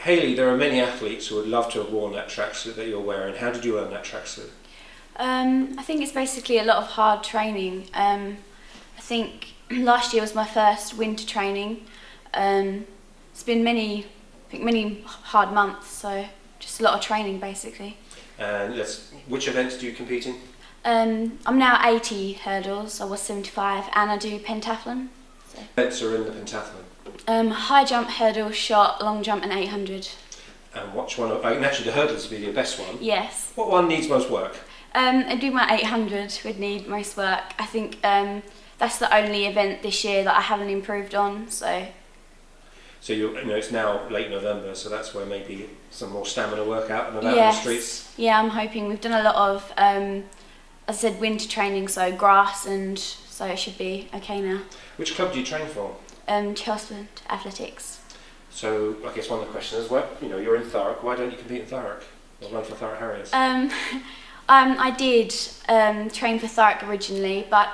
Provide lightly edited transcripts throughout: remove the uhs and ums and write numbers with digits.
Hayley, there are many athletes who would love to have worn that tracksuit that you're wearing. How did you earn that tracksuit? I think it's basically a lot of hard training. I think last year was my first winter training. It's been many hard months, so just a lot of training basically. And which events do you compete in? I'm now 80 hurdles, I was 75, and I do pentathlon. So. Events are in the pentathlon? High jump, hurdle, shot, long jump and 800. And which one, naturally the hurdles would be your best one. Yes. What one needs most work? I do my 800 would need most work. I think that's the only event this year that I haven't improved on. So it's now late November, so that's where maybe some more stamina work out and about on the streets. Yeah, I'm hoping. We've done a lot of, as I said, winter training, so grass, and so it should be okay now. Which club do you train for? Chelmsford Athletics. So I guess one of the questions is, you're in Thurrock. Why don't you compete in Thurrock or run for Thurrock Harriers? I did train for Thurrock originally, but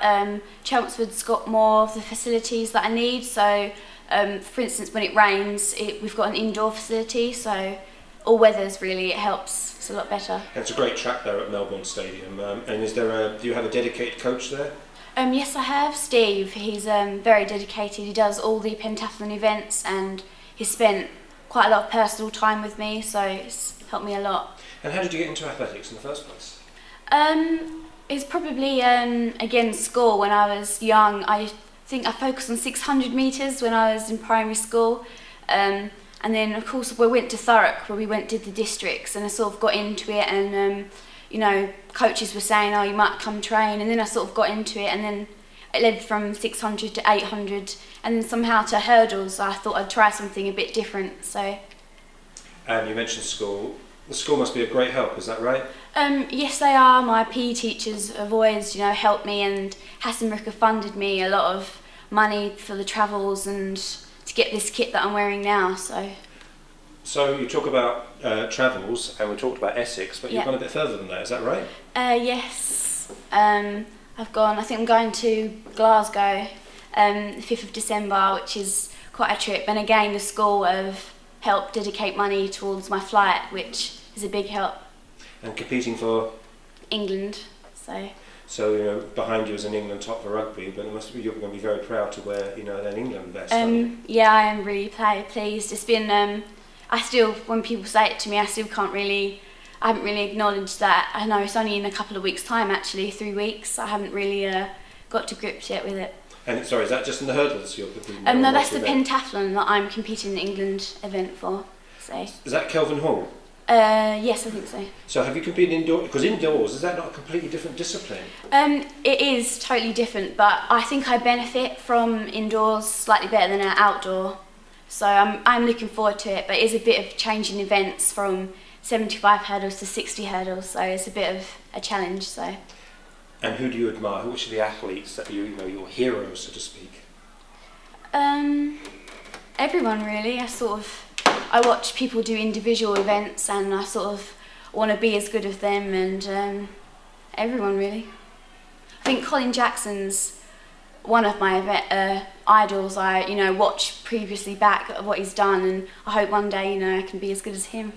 Chelmsford's got more of the facilities that I need. So, for instance, when it rains, we've got an indoor facility, so all weathers really, it helps. It's a lot better. And it's a great track there at Melbourne Stadium. And do you have a dedicated coach there? Yes, I have. Steve. He's very dedicated. He does all the pentathlon events, and he's spent quite a lot of personal time with me, so it's helped me a lot. And how did you get into athletics in the first place? It's probably again school. When I was young, I think I focused on 600 metres when I was in primary school, and then of course we went to Thurrock where we did the districts, and I sort of got into it, and coaches were saying, oh, you might come train, and then I sort of got into it, and then it led from 600 to 800, and then somehow to hurdles. I thought I'd try something a bit different. So. And you mentioned school. The school must be a great help, is that right? Yes, they are. My PE teachers have always, helped me, and Hassenbrook have funded me a lot of money for the travels and to get this kit that I'm wearing now. So you talk about travels, and we talked about Essex, but you've gone a bit further than that, is that right? Yes. I think I'm going to Glasgow the 5th of December, which is quite a trip. And again, the school have helped dedicate money towards my flight, which is a big help. And competing for? England. So behind you is an England top for rugby, but you're going to be very proud to wear, an England vest. Yeah, I am really pleased. It's been, when people say it to me, I haven't really acknowledged that. I know it's only in a couple of weeks' time, actually, 3 weeks. I haven't really got to grips yet with it. And is that just in the hurdles you're competing? No, that's the pentathlon that I'm competing in the England event for. So. Is that Kelvin Hall? Yes, I think so. So have you competed indoors? Because indoors, is that not a completely different discipline? It is totally different, but I think I benefit from indoors slightly better than outdoor. So I'm looking forward to it, but it is a bit of changing events from 75 hurdles to 60 hurdles, so it's a bit of a challenge. So. And who do you admire? Which are the athletes that your heroes, so to speak? Everyone really. I watch people do individual events, and I sort of want to be as good as them, and everyone really. I think Colin Jackson's one of my idols. I watch previously back at what he's done, and I hope one day I can be as good as him.